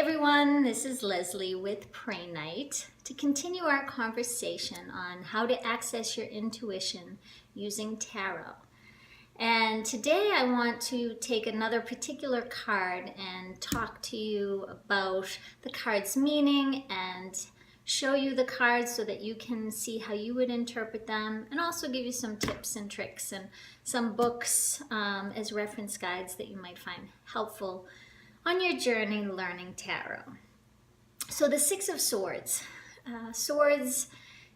everyone, this is Leslie with PrayNite to continue our conversation on how to access your intuition using tarot. And today I want to take another particular card and talk to you about the card's meaning and show you the cards so that you can see how you would interpret them, and also give you some tips and tricks and some books as reference guides that you might find helpful on your journey learning tarot. So the Six of Swords. Swords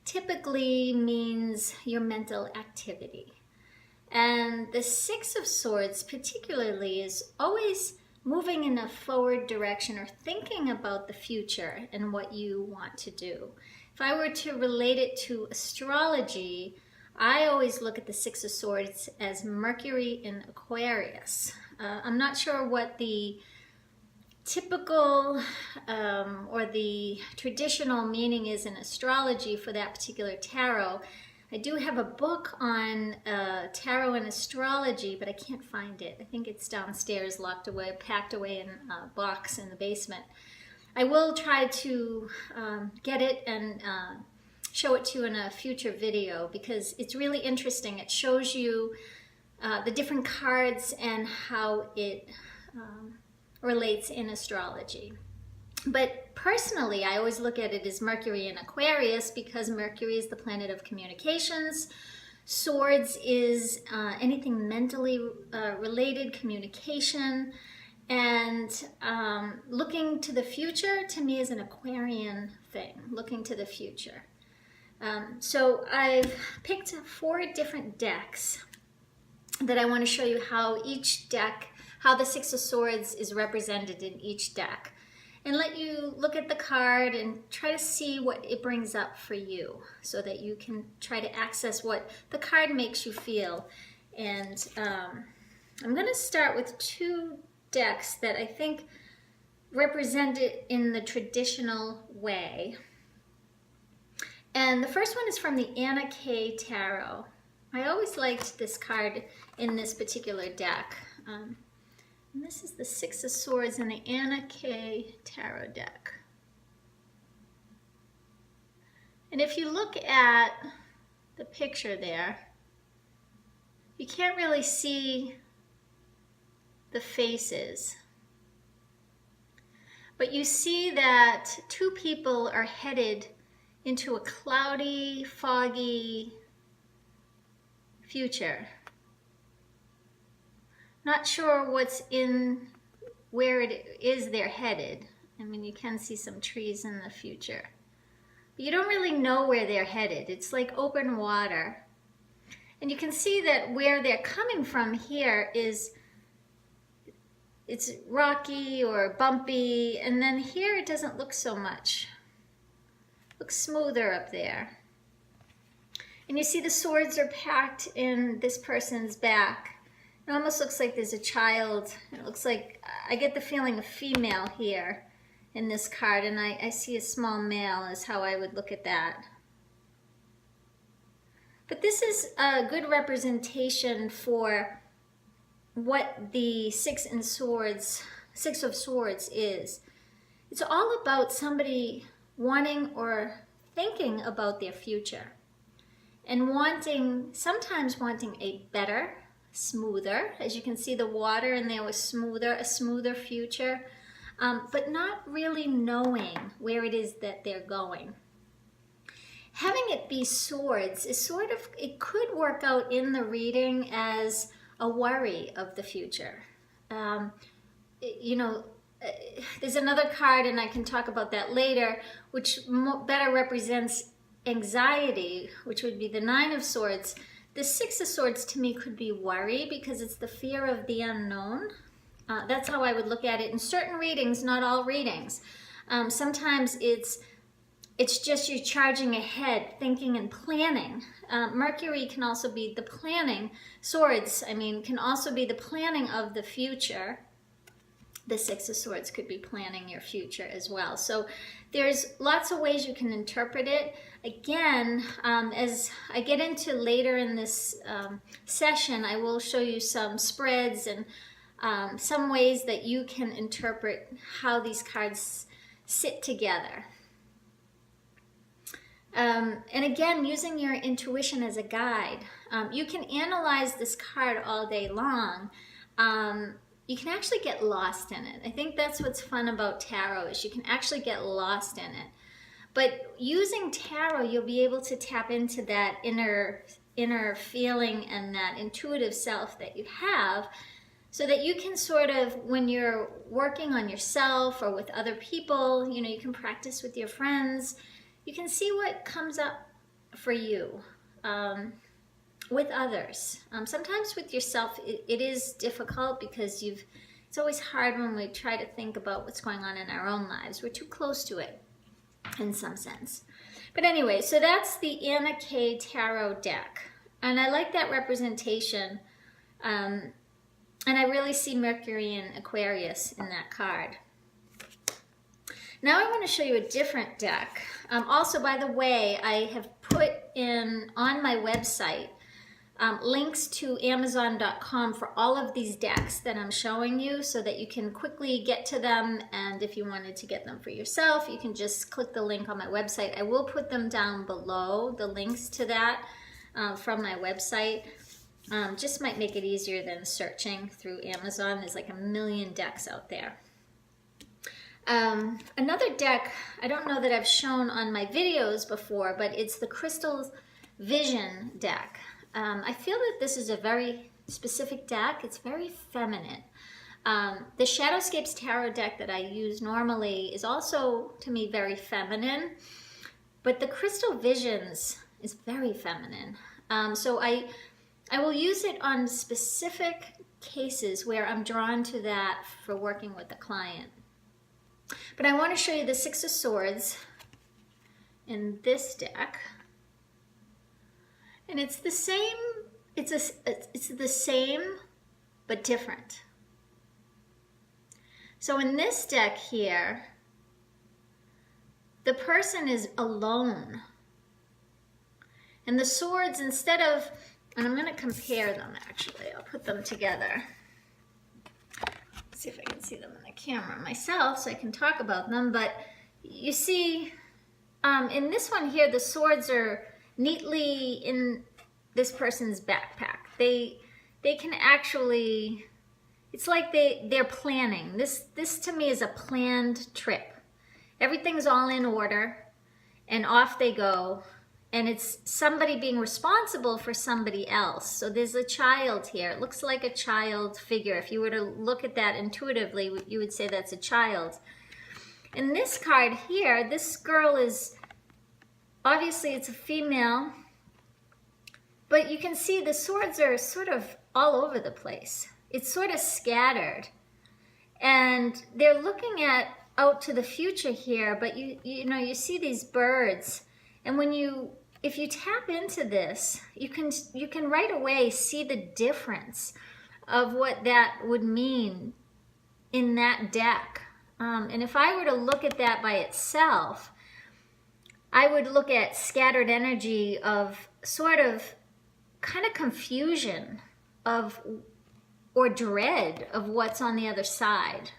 typically means your mental activity. And the Six of Swords particularly is always moving in a forward direction or thinking about the future and what you want to do. If I were to relate it to astrology, I always look at the Six of Swords as Mercury in Aquarius. I'm not sure what the typical or the traditional meaning is in astrology for that particular tarot. I do have a book on tarot and astrology, but I can't find it. I think it's downstairs, locked away, packed away in a box in the basement. I will try to get it and show it to you in a future video because it's really interesting. It shows you the different cards and how it relates in astrology. But personally, I always look at it as Mercury in Aquarius because Mercury is the planet of communications. Swords is anything mentally related, communication, and looking to the future to me is an Aquarian thing, looking to the future. So I've picked 4 different decks that I want to show you how each deck, how the Six of Swords is represented in each deck, and let you look at the card and try to see what it brings up for you so that you can try to access what the card makes you feel. And I'm going to start with 2 decks that I think represent it in the traditional way. And the first one is from the Anna K Tarot. I always liked this card in this particular deck. And this is the Six of Swords in the Anna K Tarot deck. And if you look at the picture there, you can't really see the faces. But you see that 2 people are headed into a cloudy, foggy future. Not sure what's in where it is they're headed. I mean, you can see some trees in the future. But you don't really know where they're headed. It's like open water. And you can see that where they're coming from here is, it's rocky or bumpy. And then here it doesn't look so much. It looks smoother up there. And you see the swords are packed in this person's back. It almost looks like there's a child. It looks like, I get the feeling of female here in this card, and I see a small male is how I would look at that. But this is a good representation for what the Six of Swords is. It's all about somebody wanting or thinking about their future and sometimes wanting a better, smoother, as you can see the water in there was smoother, a smoother future, but not really knowing where it is that they're going. Having it be swords is sort of, it could work out in the reading as a worry of the future. You know, there's another card, and I can talk about that later, which better represents anxiety, which would be the Nine of Swords. The Six of Swords to me could be worry because it's the fear of the unknown. That's how I would look at it in certain readings, not all readings. Sometimes it's just you charging ahead, thinking and planning. Mercury can also be the planning. Swords, I mean, can also be the planning of the future. The Six of Swords could be planning your future as well. So there's lots of ways you can interpret it. Again, as I get into later in this session, I will show you some spreads and some ways that you can interpret how these cards sit together. And again, using your intuition as a guide. You can analyze this card all day long. You can actually get lost in it. I think that's what's fun about tarot, is you can actually get lost in it. But using tarot, you'll be able to tap into that inner feeling and that intuitive self that you have, so that you can sort of, when you're working on yourself or with other people, you know, you can practice with your friends, you can see what comes up for you with others. Sometimes with yourself, it is difficult because it's always hard when we try to think about what's going on in our own lives. We're too close to it in some sense. But anyway, so that's the Anna K Tarot deck. And I like that representation. And I really see Mercury and Aquarius in that card. Now I want to show you a different deck. Also, by the way, I have put in on my website links to Amazon.com for all of these decks that I'm showing you, so that you can quickly get to them. And if you wanted to get them for yourself, you can just click the link on my website. I will put them down below, the links to that from my website. Just might make it easier than searching through Amazon. There's like a million decks out there. Another deck, I don't know that I've shown on my videos before, but it's the Crystal Vision deck. I feel that this is a very specific deck. It's very feminine. The Shadowscapes Tarot deck that I use normally is also, to me, very feminine, but the Crystal Visions is very feminine. So I will use it on specific cases where I'm drawn to that for working with a client. But I want to show you the Six of Swords in this deck. And it's the same, it's the same, but different. So in this deck here, the person is alone. And the swords, instead of, and I'm going to compare them actually, I'll put them together. Let's see if I can see them on the camera myself so I can talk about them. But you see, in this one here, the swords are neatly in this person's backpack. They can actually, it's like they're planning. This to me is a planned trip. Everything's all in order and off they go. And it's somebody being responsible for somebody else. So there's a child here. It looks like a child figure. If you were to look at that intuitively, you would say that's a child. In this card here, this girl is, obviously it's a female, but you can see the swords are sort of all over the place. It's sort of scattered. And they're looking out to the future here, but you know, you see these birds. And if you tap into this, you can right away see the difference of what that would mean in that deck. And if I were to look at that by itself, I would look at scattered energy of sort of kind of confusion or dread of what's on the other side.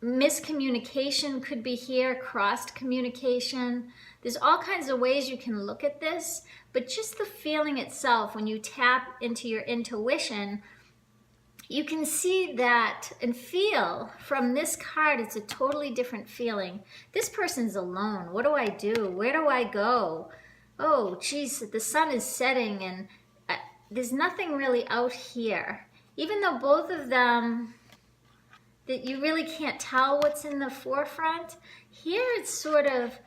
Miscommunication could be here, crossed communication. There's all kinds of ways you can look at this, but just the feeling itself, when you tap into your intuition, you can see that and feel from this card, it's a totally different feeling. This person's alone. What do I do? Where do I go? Oh, geez, the sun is setting and there's nothing really out here. Even though both of them, that you really can't tell what's in the forefront, here it's sort of,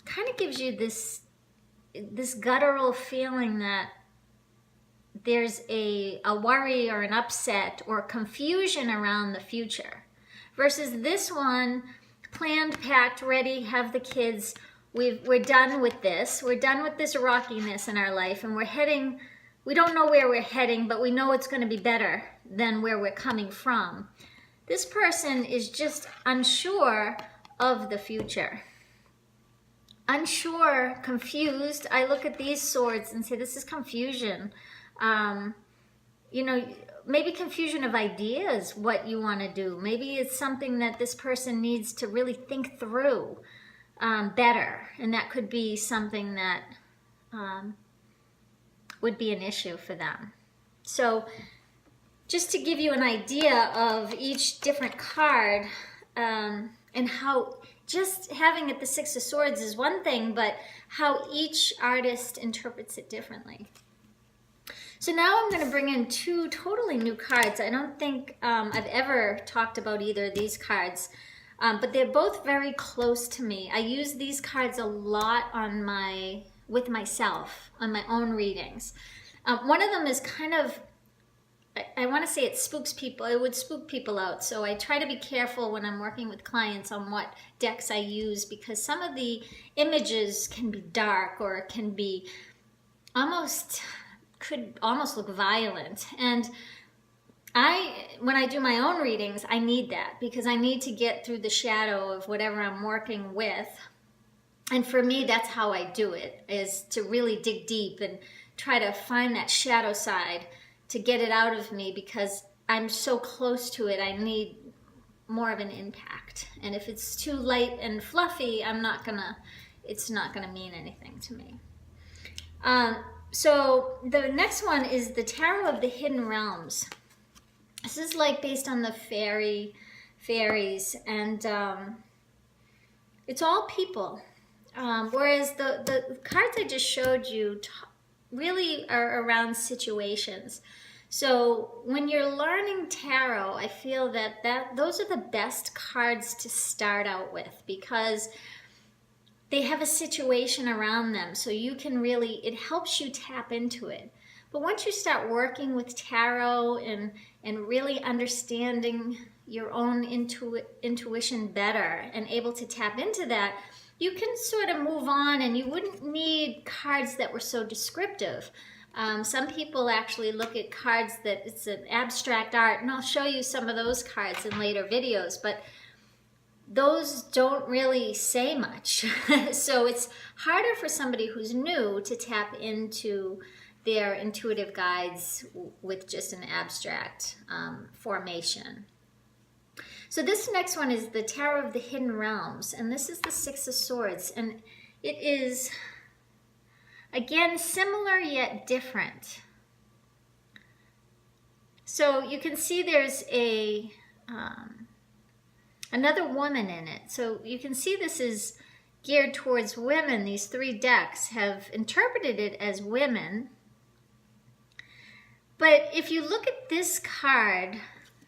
kind of gives you this guttural feeling that there's a worry or an upset or confusion around the future. Versus this one, planned, packed, ready, have the kids, we're done with this. We're done with this rockiness in our life, and we're heading, we don't know where we're heading, but we know it's going to be better than where we're coming from. This person is just unsure of the future. Unsure, confused. I look at these swords and say, this is confusion. You know, maybe confusion of ideas, what you want to do. Maybe it's something that this person needs to really think through better. And that could be something that would be an issue for them. So just to give you an idea of each different card and how just having it the Six of Swords is one thing, but how each artist interprets it differently. So now I'm going to bring in two totally new cards. I don't think I've ever talked about either of these cards, but they're both very close to me. I use these cards a lot on with myself, on my own readings. One of them is kind of, I want to say it spooks people. It would spook people out. So I try to be careful when I'm working with clients on what decks I use, because some of the images can be dark, or it can be could almost look violent. And when I do my own readings, I need that, because I need to get through the shadow of whatever I'm working with. And for me, that's how I do it, is to really dig deep and try to find that shadow side to get it out of me, because I'm so close to it. I need more of an impact. And if it's too light and fluffy, it's not gonna mean anything to me. So the next one is the Tarot of the Hidden Realms. This is like based on the fairies, and it's all people. Whereas the cards I just showed you really are around situations. So when you're learning tarot, I feel that those are the best cards to start out with, because they have a situation around them. So you can really, it helps you tap into it. But once you start working with tarot and really understanding your own intuition better and able to tap into that, you can sort of move on, and you wouldn't need cards that were so descriptive. Some people actually look at cards that it's an abstract art, and I'll show you some of those cards in later videos, but those don't really say much. So it's harder for somebody who's new to tap into their intuitive guides with just an abstract formation. So this next one is the Tarot of the Hidden Realms, and this is the Six of Swords, and it is, again, similar yet different. So you can see there's another woman in it. So you can see this is geared towards women. These three decks have interpreted it as women. But if you look at this card,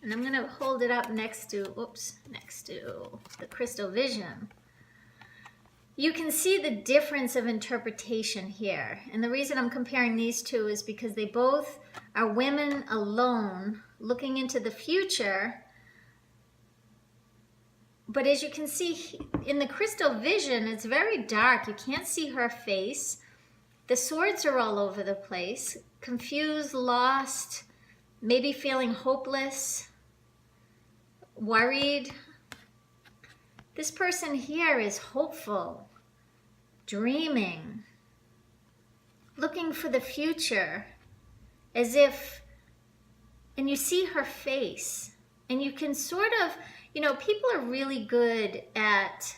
and I'm going to hold it up next to the Crystal Vision, you can see the difference of interpretation here. And the reason I'm comparing these two is because they both are women alone looking into the future. But as you can see in the Crystal Vision, it's very dark. You can't see her face. The swords are all over the place. Confused, lost, maybe feeling hopeless, worried. This person here is hopeful, dreaming, looking for the future, as if, and you see her face, and you can sort of, people are really good at,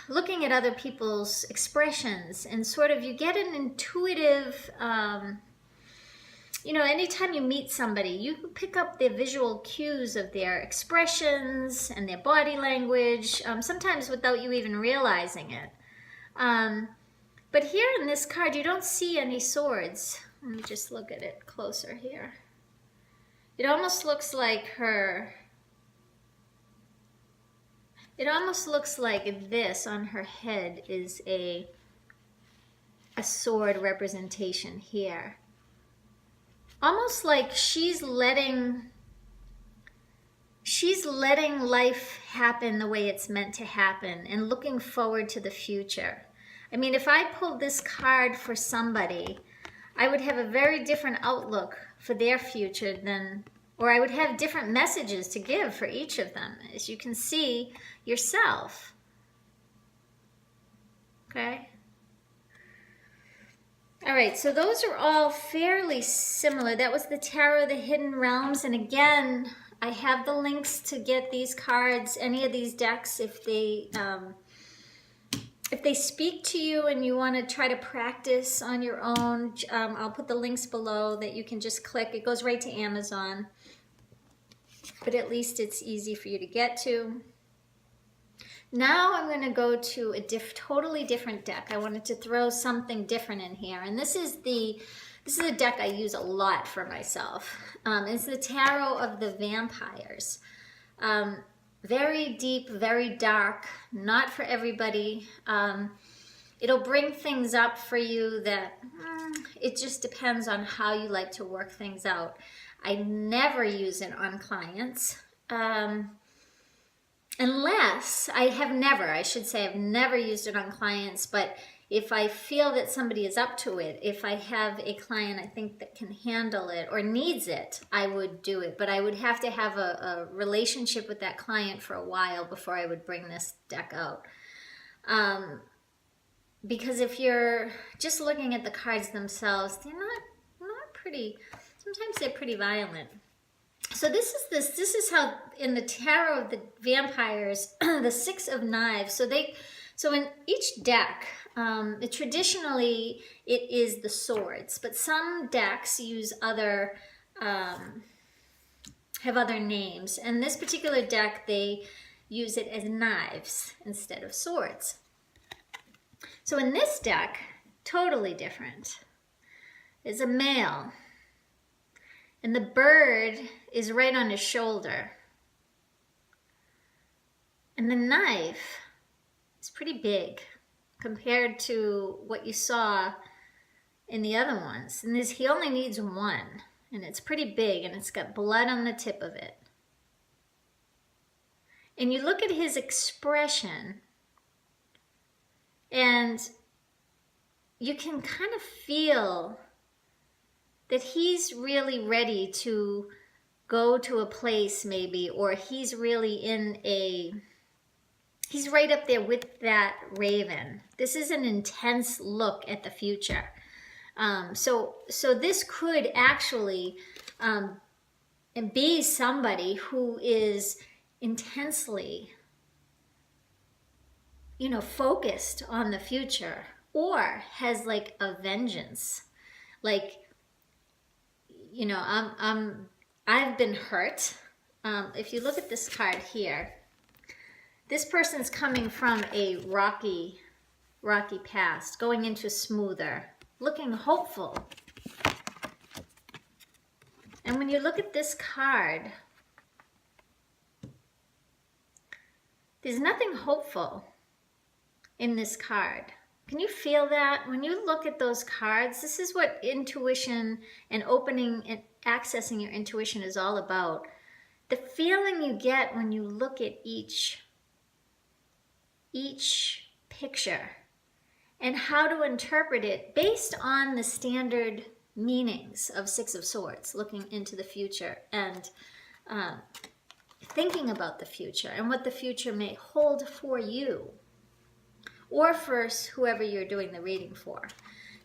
looking at other people's expressions, and sort of you get an intuitive, anytime you meet somebody, you pick up the visual cues of their expressions and their body language, sometimes without you even realizing it. But here in this card, you don't see any swords. Let me just look at it closer here. It almost looks like it almost looks like this on her head is a sword representation here. Almost like she's letting life happen the way it's meant to happen and looking forward to the future. I mean, if I pulled this card for somebody, I would have a very different outlook for their future or I would have different messages to give for each of them, as you can see yourself. Okay? All right, so those are all fairly similar. That was the Tarot of the Hidden Realms. And again, I have the links to get these cards, any of these decks, if they speak to you and you want to try to practice on your own. I'll put the links below that you can just click. It goes right to Amazon, but at least it's easy for you to get to. Now I'm going to go to a totally different deck. I wanted to throw something different in here, and this is a deck I use a lot for myself. It's the Tarot of the Vampires. Very deep, very dark, not for everybody. It'll bring things up for you that it just depends on how you like to work things out. I never use it on clients. Unless, I've never used it on clients, but if I feel that somebody is up to it, if I have a client I think that can handle it or needs it, I would do it. But I would have to have a relationship with that client for a while before I would bring this deck out. Because if you're just looking at the cards themselves, they're not pretty, sometimes they're pretty violent. So this is how in the Tarot of the Vampires, the Six of Knives. So in each deck, traditionally it is the swords, but some decks use have other names. And this particular deck, they use it as knives instead of swords. So in this deck, totally different. There's a male. And the bird is right on his shoulder. And the knife is pretty big compared to what you saw in the other ones. And he only needs one. And it's pretty big and it's got blood on the tip of it. And you look at his expression and you can kind of feel that he's really ready to go to a place maybe, or he's really he's right up there with that raven. This is an intense look at the future. So this could actually be somebody who is intensely, focused on the future, or has like a vengeance, like, I've been hurt. If you look at this card here, this person's coming from a rocky past, going into smoother, looking hopeful. And when you look at this card, there's nothing hopeful in this card. Can you feel that? When you look at those cards, this is what intuition and opening and accessing your intuition is all about. The feeling you get when you look at each picture and how to interpret it based on the standard meanings of Six of Swords, looking into the future and thinking about the future and what the future may hold for you, or for whoever you're doing the reading for.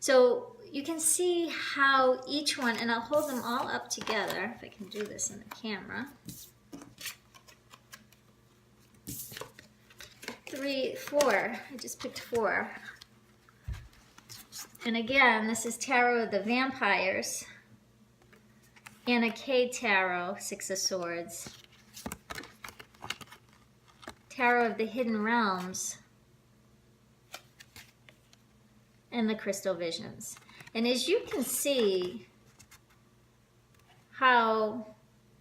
So you can see how each one, and I'll hold them all up together, if I can do this in the camera. 3, 4, I just picked 4. And again, this is Tarot of the Vampires, Anna K. Tarot, Six of Swords, Tarot of the Hidden Realms, and the Crystal Visions. And as you can see how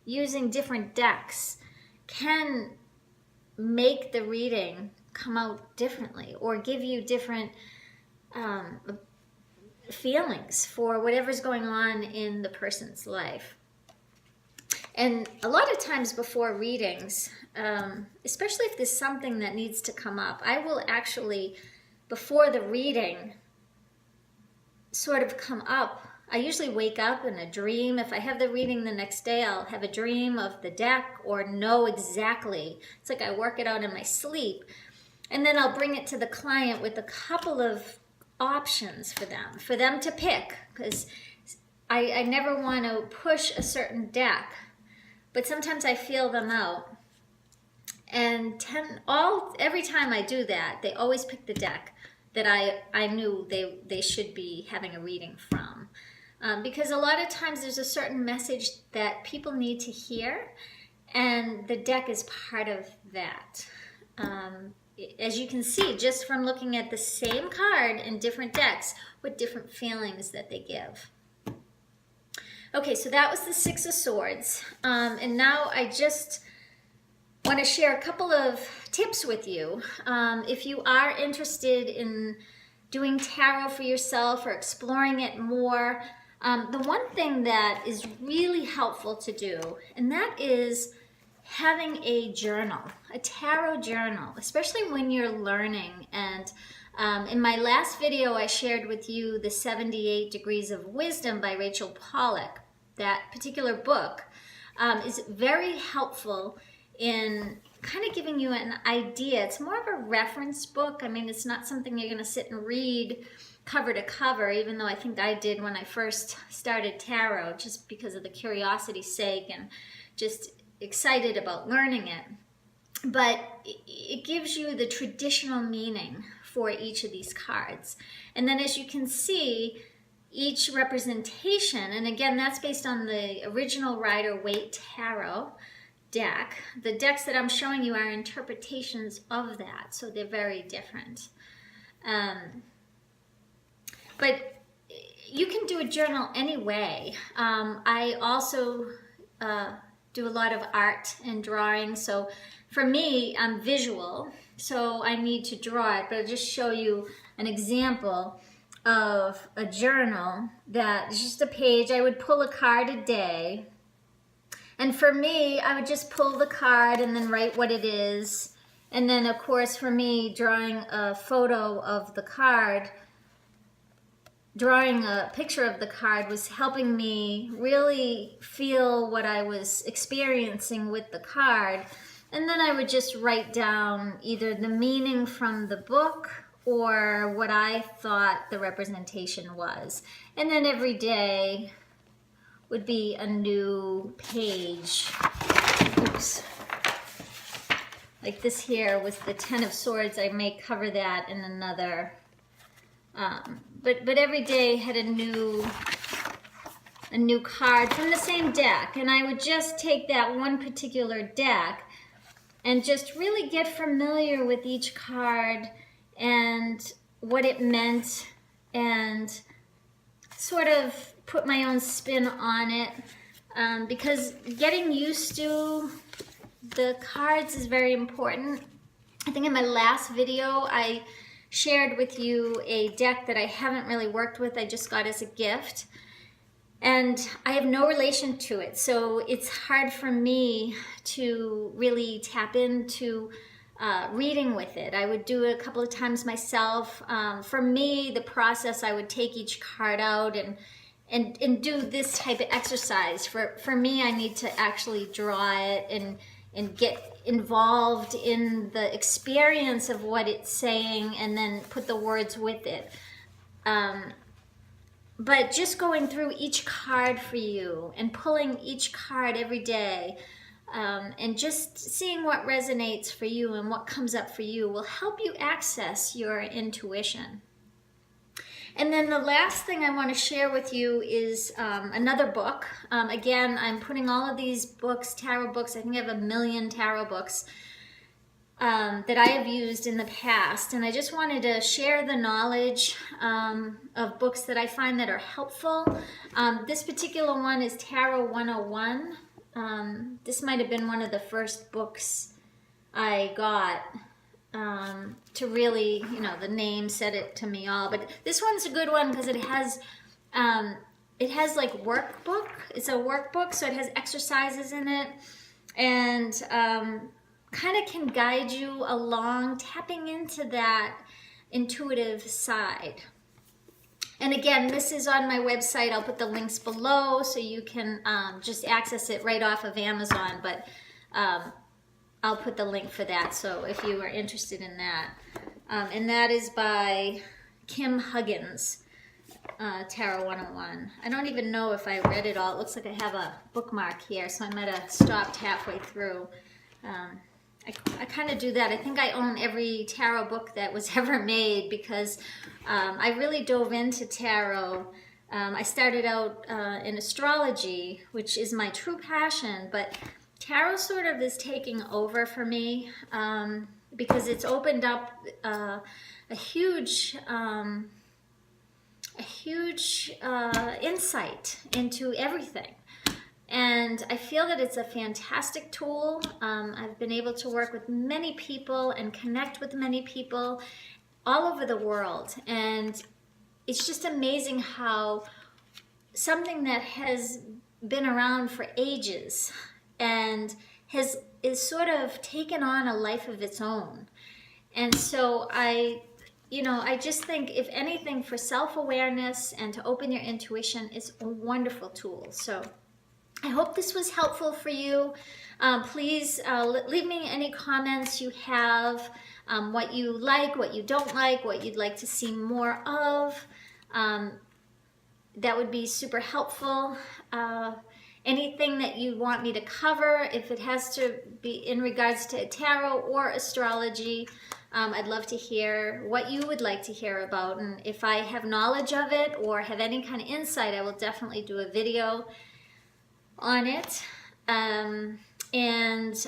using different decks can make the reading come out differently or give you different feelings for whatever's going on in the person's life. And a lot of times before readings, especially if there's something that needs to come up, I will actually, before the reading, sort of come up. I usually wake up in a dream. If I have the reading the next day, I'll have a dream of the deck or know exactly. It's like I work it out in my sleep. And then I'll bring it to the client with a couple of options for them to pick, because I never want to push a certain deck, but sometimes I feel them out. And every time I do that, they always pick the deck that I knew they should be having a reading from. Because a lot of times there's a certain message that people need to hear, and the deck is part of that. As you can see, just from looking at the same card in different decks, what different feelings that they give. Okay, so that was the Six of Swords. And now I just want to share a couple of tips with you. If you are interested in doing tarot for yourself or exploring it more, the one thing that is really helpful to do, and that is having a journal, a tarot journal, especially when you're learning. And in my last video, I shared with you the 78 Degrees of Wisdom by Rachel Pollack. That particular book is very helpful in kind of giving you an idea. It's more of a reference book. I mean, it's not something you're going to sit and read cover to cover, even though I think I did when I first started tarot, just because of the curiosity's sake and just excited about learning it. But it gives you the traditional meaning for each of these cards. And then as you can see, each representation, and again, that's based on the original Rider-Waite Tarot deck. The decks that I'm showing you are interpretations of that, so they're very different. But you can do a journal anyway. I also do a lot of art and drawing, so for me, I'm visual, so I need to draw it, but I'll just show you an example of a journal that is just a page. I would pull a card a day, and for me, I would just pull the card and then write what it is. And then of course for me, drawing a photo of the card, drawing a picture of the card was helping me really feel what I was experiencing with the card. And then I would just write down either the meaning from the book or what I thought the representation was. And then every day would be a new page. Oops. Like this here was the Ten of Swords. I may cover that in another. But every day had a new card from the same deck. And I would just take that one particular deck and just really get familiar with each card and what it meant, and sort of put my own spin on it, because getting used to the cards is very important. I think in my last video I shared with you a deck that I haven't really worked with. I just got as a gift, and I have no relation to it, so it's hard for me to really tap into reading with it. I would do it a couple of times myself. For me, the process, I would take each card out and do this type of exercise. For me, I need to actually draw it and get involved in the experience of what it's saying and then put the words with it. But just going through each card for you and pulling each card every day, and just seeing what resonates for you and what comes up for you will help you access your intuition. And then the last thing I want to share with you is another book. Again, I'm putting all of these books, tarot books, I think I have 1 million tarot books that I have used in the past. And I just wanted to share the knowledge of books that I find that are helpful. This particular one is Tarot 101. This might have been one of the first books I got to really, the name said it to me all. But this one's a good one because it has like workbook. It's a workbook, so it has exercises in it, and kind of can guide you along tapping into that intuitive side. And again, this is on my website. I'll put the links below so you can just access it right off of Amazon, but I'll put the link for that, so if you are interested in that. And that is by Kim Huggins, Tarot 101. I don't even know if I read it all. It looks like I have a bookmark here, so I might have stopped halfway through. I kind of do that. I think I own every tarot book that was ever made because I really dove into tarot. I started out in astrology, which is my true passion, but tarot sort of is taking over for me because it's opened up a huge insight into everything. And I feel that it's a fantastic tool. I've been able to work with many people and connect with many people all over the world. And it's just amazing how something that has been around for ages and is sort of taken on a life of its own. And so I just think, if anything, for self-awareness and to open your intuition, is a wonderful tool. So I hope this was helpful for you. Please leave me any comments you have, what you like, what you don't like, what you'd like to see more of. That would be super helpful. Anything that you want me to cover, if it has to be in regards to tarot or astrology, I'd love to hear what you would like to hear about. And if I have knowledge of it or have any kind of insight, I will definitely do a video on it. And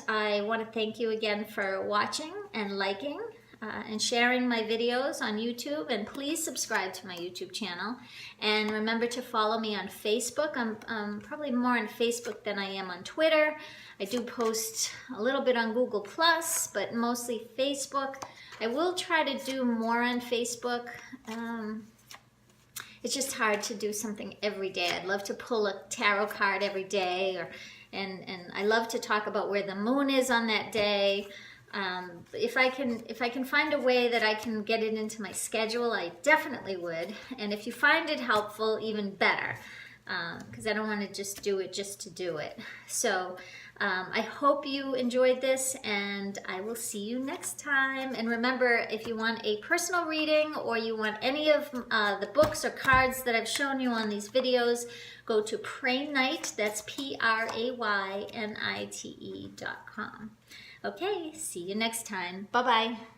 I want to thank you again for watching and liking and sharing my videos on YouTube. And please subscribe to my YouTube channel. And remember to follow me on Facebook. I'm probably more on Facebook than I am on Twitter. I do post a little bit on Google+, but mostly Facebook. I will try to do more on Facebook. It's just hard to do something every day. I'd love to pull a tarot card every day, and I love to talk about where the moon is on that day. If I can find a way that I can get it into my schedule, I definitely would. And if you find it helpful, even better, because I don't want to just do it just to do it. So I hope you enjoyed this, and I will see you next time. And remember, if you want a personal reading or you want any of the books or cards that I've shown you on these videos, go to PrayNite, that's PrayNite.com. Okay, see you next time. Bye-bye.